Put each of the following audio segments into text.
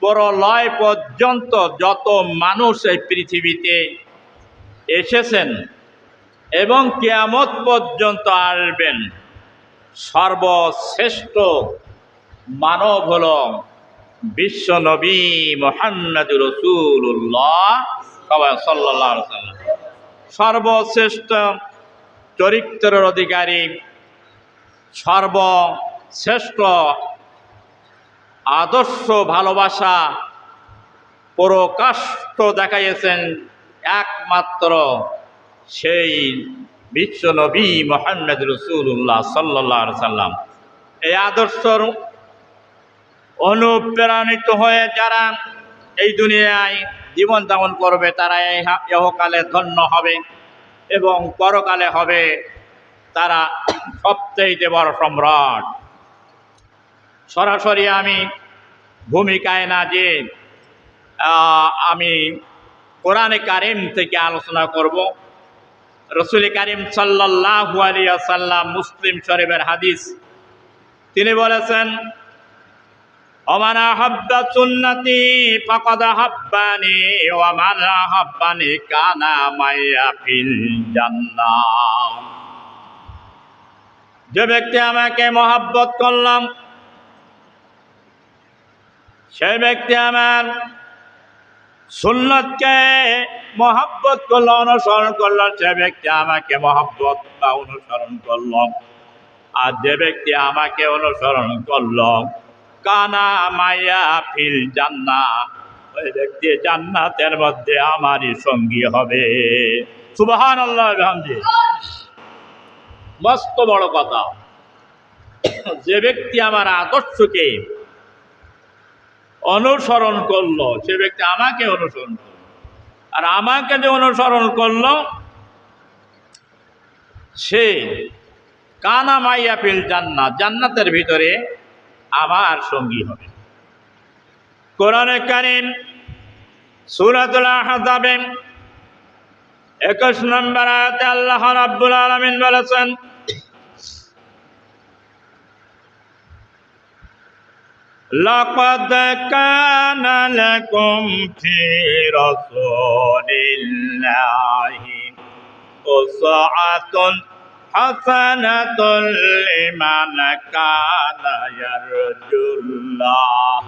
পরলয় পর্যন্ত যত মানুষ এই পৃথিবীতে এসেছেন এবং কিয়ামত পর্যন্ত আসবেন, সর্বশ্রেষ্ঠ মানব হল বিশ্ব নবী মুহাম্মদুর রাসূলুল্লাহ সাল্লাল্লাহু আলাইহি ওয়াসাল্লাম। সর্বশ্রেষ্ঠ চরিত্রের অধিকারী, সর্বশ্রেষ্ঠ আদর্শ ভালোবাসা প্রকাশ্য দেখাইয়েছেন একমাত্র সেই বিশ্ব নবী মুহাম্মদ রাসূলুল্লাহ সাল্লাল্লাহু আলাইহি ওয়াসাল্লাম। এই আদর্শর অনুপ্রাণিত হয়ে যারা এই দুনিয়ায় জীবন যাপন করবে তারা ইহকালে ধন্য হবে এবং পরকালে হবে তারা সবচেয়ে বড় সম্রাট। সরাসরি আমি ভূমিকায় না যে আমি কোরআনে কারিম থেকে আলোচনা করব। রাসূল কারিম সাল্লাল্লাহু আলাইহি ওয়াসাল্লাম, মুসলিম শরীফের হাদিস, তিনি বলেছেন, ওমান আহাব্বা সুন্নতি ফাকাদ আহাব্বানি ওয়া মান আহাব্বানি কানা মাইয়া ফিল জান্নাহ। যে ব্যক্তি আমাকে মহব্বত করলাম, সেই ব্যক্তি আমার সুন্নতকে মহব্বত করল, অনুসরণ করল, সে ব্যক্তি আমাকে মহব্বত বা অনুসরণ করল। আর যে ব্যক্তি আমাকে অনুসরণ করল, কানা মাইয়া ফিল জান্নাহ, ওই ব্যক্তি জান্নাতের মধ্যে আমারই সঙ্গী হবে। সুবহানাল্লাহ বিহামদিহি। মস্ত বড় কথা। যে ব্যক্তি আমার আদর্শকে অনুসরণ করলো, সে ব্যক্তি আমাকে অনুসরণ করলো। আর আমাকে যে অনুসরণ করলো, সে কানা মাইয়া ফিল জান্নাহ, জান্নাতের ভিতরে আমার সঙ্গী হবে। কোরআনে কারীম সূরাতুল আহজাব 21 নম্বর আয়াতে আল্লাহ রাব্বুল আলামিন বলেছেন, লাকাদ কানা লাকুম ফি রাসূলিল্লাহি উসওয়াতুন হাসানাতুন লিমান কানা ইয়ারজুল্লাহ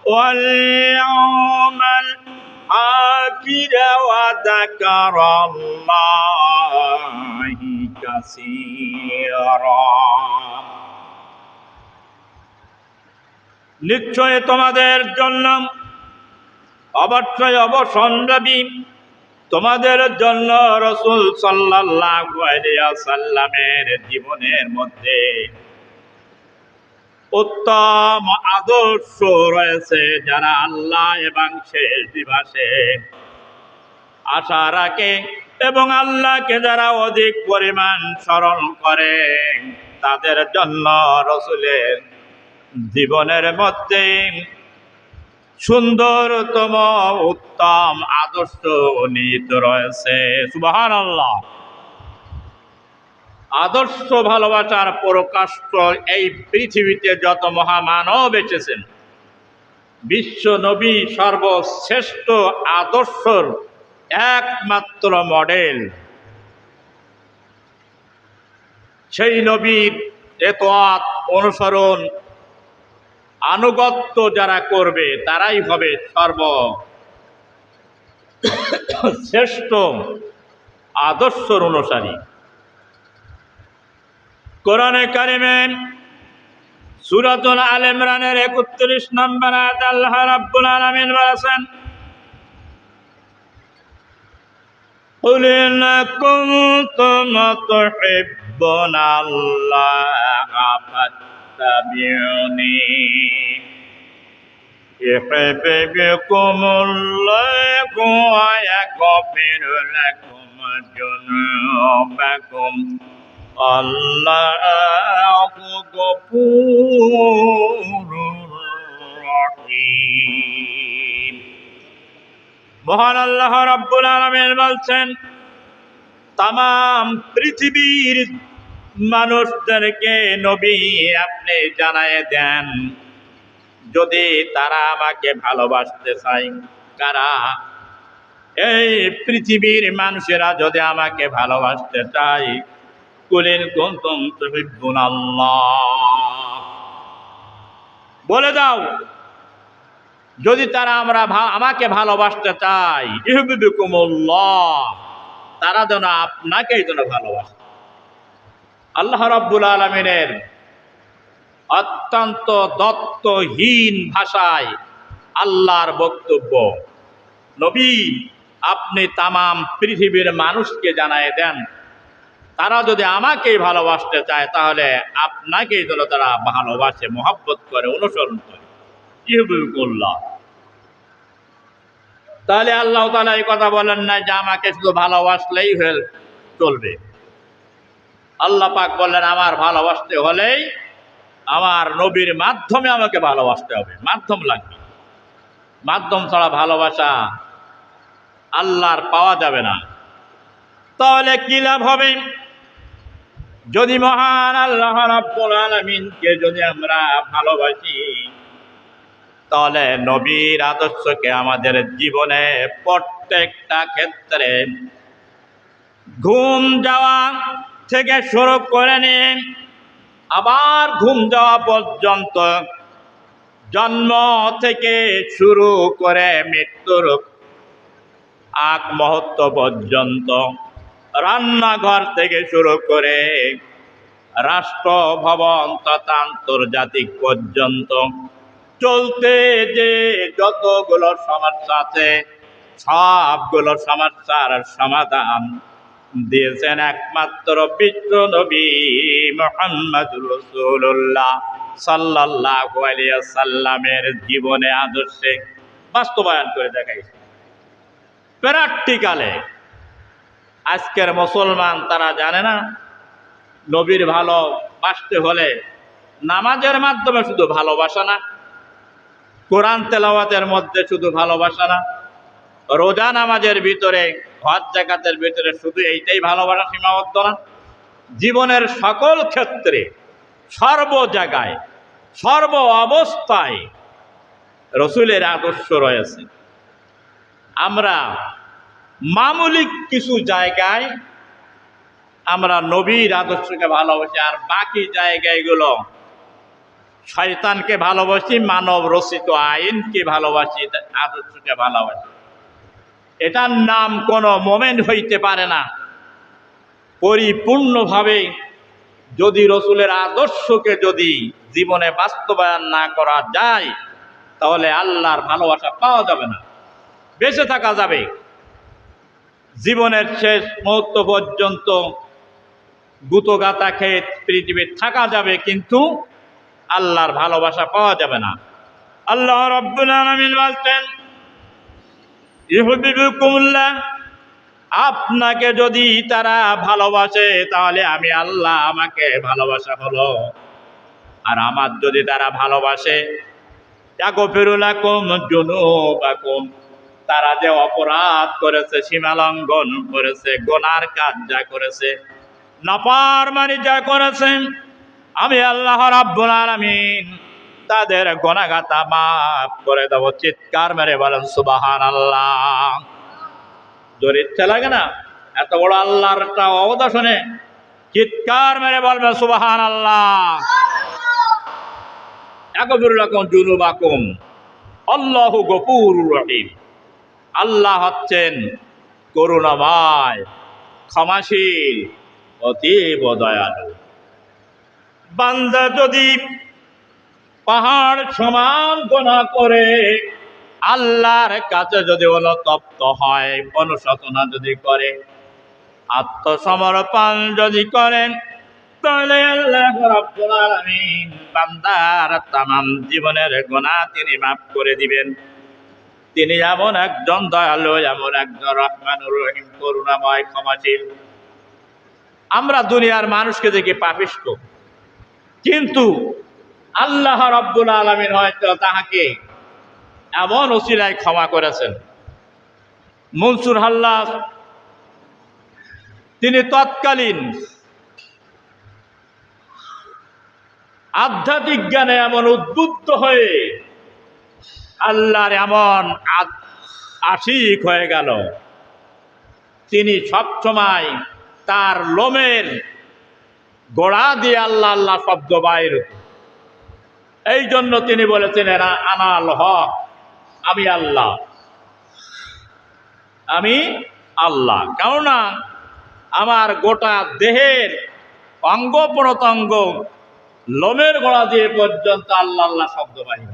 ওয়াল ইয়াউমাল আখির ওয়া যাকারাল্লাহি কাসীরা। নিশ্চয় তোমাদের জন্য অবশ্যই অবশ্যম্ভাবী তোমাদের জন্য রাসূল সাল্লাল্লাহু আলাইহি ওয়াসাল্লামের জীবনের মধ্যে উত্তম আদর্শ রয়েছে। যারা আল্লাহ এবং শেষ দিবসে আশা রাখে এবং আল্লাহকে যারা অধিক পরিমাণ স্মরণ করে, তাদের জন্য রাসূলের জীবনের মধ্যে সুন্দরতম উত্তম আদর্শ নিহিত রয়েছে। সুবহানাল্লাহ। আদর্শ ভালোবাসার প্রকাশ্য এই পৃথিবীতে যত মহামানব এসেছেন, বিশ্ব নবী সর্বশ্রেষ্ঠ আদর্শর একমাত্র মডেল। সেই নবীর ইতাআত, অনুসরণ, আনুগত্য যারা করবে তারাই হবে সর্বশ্রেষ্ঠ আদর্শর অনুসারী। কোরআনে কারিমে সূরাতুল আল ইমরানের 31 নম্বর আয়াতে আল্লাহ রাব্বুল আলামিন বলেছেন, কুল ইন কুনতুম তুহিব্বুনাল্লাহা ফাত্তাবিউনি ইউহিব্বুকুমুল্লাহু ওয়া ইয়াগফির লাকুম যুনুবাকুম আল্লাহু গফুরুর রহিম। মহান আল্লাহ রাব্বুল আলামিন বলছেন, তামাম পৃথিবীর মানুষদেরকে নবী আপনি জানায়ে দেন যদি তারা আমাকে ভালোবাসতে চায়, কারা? এই পৃথিবীর মানুষেরা যদি আমাকে ভালোবাসতে চায়, কুলিন কুনতুম তুহিব্বুনাল্লাহ, বলে দাও যদি তারা আমাকে ভালোবাসতে চায়, ইউহিব্বুকুমুল্লাহ, তারা যেন আপনাকেই যেন ভালোবাসে। আল্লাহ রাব্বুল আলামিনের অত্যন্ত দত্তহীন ভাষায় আল্লাহর বক্তব্য, নবী আপনি তামাম পৃথিবীর মানুষকে জানায় দেন, তারা যদি আমাকেই ভালোবাসতে চায় তাহলে আপনাকেই যেন তারা ভালোবাসে, মহব্বত করে, অনুসরণ করে। ইউহিব্বুকুল্লাহ। তাহলে আল্লাহ তাআলা এই কথা বলেন না যে আমাকে শুধু ভালোবাসলেই চলবে। আল্লাহ পাক বললেন আমার ভালোবাসতে হলেই আমার নবীর মাধ্যমে আমাকে ভালোবাসতে হবে, মাধ্যম লাগবে। মাধ্যম ছাড়া ভালোবাসা আল্লাহর পাওয়া যাবে না। তাহলে কি লাভ হবে? যদি মহান আল্লাহ রাব্বুল আলামিনকে যদি আমরা ভালোবাসি, তাহলে নবীর আদর্শকে আমাদের জীবনে প্রত্যেকটা ক্ষেত্রে, ঘুম যাওয়া থেকে শুরু করে নিয়ে আবার ঘুম যাওয়া পর্যন্ত, জন্ম থেকে শুরু করে মৃত্যুর আগ মুহূর্ত পর্যন্ত, রান্নাঘর থেকে শুরু করে রাষ্ট্র ভবন তথা আন্তর্জাতিক পর্যন্ত চলতে যে যতগুলো সমস্যা আছে, সবগুলো সমস্যার সমাধান দিয়েছেন একমাত্র বিশ্ব নবী মুহাম্মদুর রাসূলুল্লাহ সাল্লাল্লাহু আলাইহি ওয়াসাল্লামের জীবনে আদর্শে বাস্তবায়ন করে দেখাইছে প্র্যাকটিক্যালে। আজকের মুসলমান তারা জানে না নবীর ভালোবাসতে হলে নামাজের মাধ্যমে শুধু ভালোবাসা না, কোরআন তেলাওয়াতের মধ্যে শুধু ভালোবাসা না, রোজা নামাজের ভিতরে, হজ যাকাতের ভিতরে শুধু এইটাই ভালোবাসা সীমাবদ্ধ না, জীবনের সকল ক্ষেত্রে, সর্ব জায়গায়, সর্ব অবস্থায় রসুলের আদর্শ রয়েছে। আমরা মামুলিক কিছু জায়গায় আমরা নবীর আদর্শকে ভালোবাসি, আর বাকি জায়গাগুলো শয়তানকে ভালোবাসি, মানব রচিত আইনকে ভালোবাসি, আদর্শকে ভালোবাসি। এটার নাম কোনো মোমেন্ট হইতে পারে না। পরিপূর্ণভাবে যদি রসুলের আদর্শকে যদি জীবনে বাস্তবায়ন না করা যায়, তাহলে আল্লাহর ভালোবাসা পাওয়া যাবে না। বেঁচে থাকা যাবে, জীবনের শেষ মুহূর্ত পর্যন্ত গুতগাতা খেয়ে পৃথিবীর থাকা যাবে, কিন্তু আল্লাহর ভালোবাসা পাওয়া যাবে না। আল্লাহ রাব্বুল আলামিন বলতেন, ইউহিব্বুকুমুল্লাহ, আপনাকে যদি তারা ভালোবাসে তাহলে আমি আল্লাহ আমাকে ভালোবাসা হলো। আর আমার যদি তারা ভালোবাসে, ইয়াগফিরু লাকুম যুনুবাকুম, তারা যে অপরাধ করেছে, সীমা লঙ্ঘন করেছে, গুনার কাজ যা করেছে, নাফরমানি যা করেছে, আমি আল্লাহ রাব্বুল আলামিন তাদের গুনাহগাতা মাফ করে দেব। চিৎকার মেরে বলেন সুবহানাল্লাহ। জোরে ইচ্ছা লাগে না এত বড় আল্লাহর একটা অবদা শুনে? চিৎকার মেরে বলবে সুবহানাল্লাহ। ইয়াগফিরু লাকুম যুনুবাকুম আল্লাহু গফুরুর রহিম। আল্লাহ হচ্ছেন করুণাময়, ক্ষমাশীল, অতীব দয়ালু। বান্দা যদি পাহাড় সমান গুনাহ করে আল্লাহর কাছে যদি অনুতপ্ত হয়, অনুশোচনা যদি করে, আত্মসমর্পণ যদি করেন, তাহলে আল্লাহ রাব্বুল আলামিন বান্দার তামাম জীবনের গুনাহ তিনি মাফ করে দিবেন। তিনি এমন একজন দয়ালু, এমন একজন রহমানুর রহিম, করুণাময়, ক্ষমাশীল। আমরা দুনিয়ার মানুষকে দেখি পাপিষ্ঠ, কিন্তু আল্লাহ রাব্বুল আলামিন হয়তো তাহাকে এমন ওসিলায় ক্ষমা করেছেন। মনসুর হাল্লাজ তিনি তৎকালীন আধ্যাত্মিক জ্ঞানে এমন উদ্বুদ্ধ হয়ে আল্লাহর এমন আশিক হয়ে গেল, তিনি সবসময় তার লোমের গোড়া দিয়ে আল্লাহ আল্লাহ শব্দ বাইর হতো। এই জন্য তিনি বলেছিলেন আনাল হক, আমি আল্লাহ, আমি আল্লাহ। কেননা আমার গোটা দেহের অঙ্গ প্রত্যঙ্গ লোমের গোড়া দিয়ে পর্যন্ত আল্লাহ আল্লাহ শব্দ বাহির।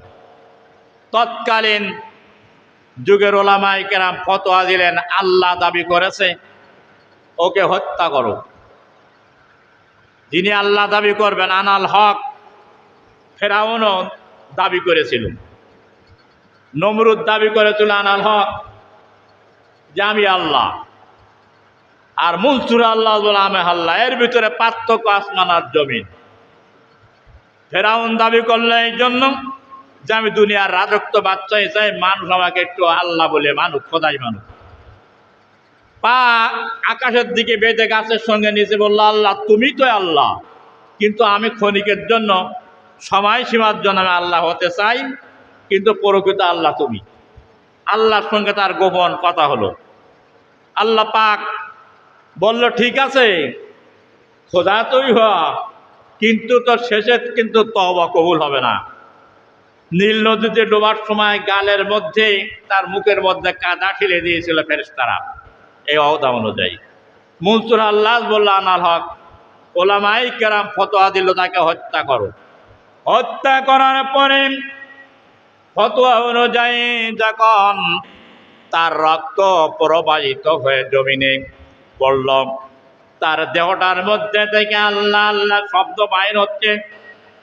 তৎকালীন যুগের ওলামায়ে কেরাম ফতোয়া দিলেন, আল্লাহ দাবি করেছে, ওকে হত্যা করো। যিনি আল্লাহ দাবি করবেন আনাল হক, ফেরাউনও দাবি করেছিল, নমরুদ দাবি করেছিল আনাল হক, যে আমি আল্লাহ। আর মনসুর আল্লাহ বলে আমি আল্লাহ, এর ভিতরে পার্থক্য আসমান আর জমিন। ফেরাউন দাবি করলো এই জন্য যে আমি দুনিয়ার রাজত্ব বাচ্চাই চাই, মানুষ আমাকে একটু আল্লাহ বলে মানুষ, খোদাই মানুষ। পা আকাশের দিকে বেঁধে গাছের সঙ্গে নিচে বললো, আল্লাহ তুমি তো আল্লাহ, কিন্তু আমি ক্ষণিকের জন্য, সময়সীমার জন্য আমি আল্লাহ হতে চাই, কিন্তু প্রকৃত আল্লাহ তুমি। আল্লাহর সঙ্গে তার গোপন কথা হলো। আল্লাহ পাক বলল, ঠিক আছে খোদা তুই হ, কিন্তু তোর শেষে কিন্তু তওবা কবুল হবে না। নীল নদীতে ডোবার সময় গালের মধ্যে, তার মুখের মধ্যে কাদা ঠেলে দিয়েছিল ফেরেশতারা, এই ওয়াদা অনুযায়ী। মনসুর আল্লাহ বলল আনাল হক। ওলামায়ে কেরাম ফতোয়া দিল তাকে হত্যা করো। হত্যা করার পরে ফতোয়া অনুযায়ী যখন তার রক্ত প্রবাহিত হয়ে জমিনে পড়ল, তার দেহটার মধ্যে থেকে আল্লাহ আল্লাহ শব্দ বাইর হচ্ছে,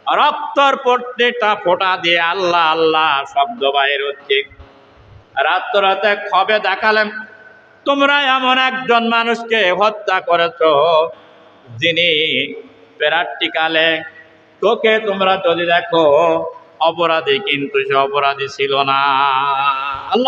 রক্তর প্রত্যেকটা ফোঁটা দিয়ে আল্লাহ আল্লাহ শব্দ বাইর হচ্ছে। রাতে খবে দেখালেন, তোমরা এমন একজন মানুষকে হত্যা করেছ যিনি প্র্যাকটিক্যালে তোকে তোমরা যদি দেখো অপরাধী, কিন্তু সে অপরাধী ছিল না। আল্লাহ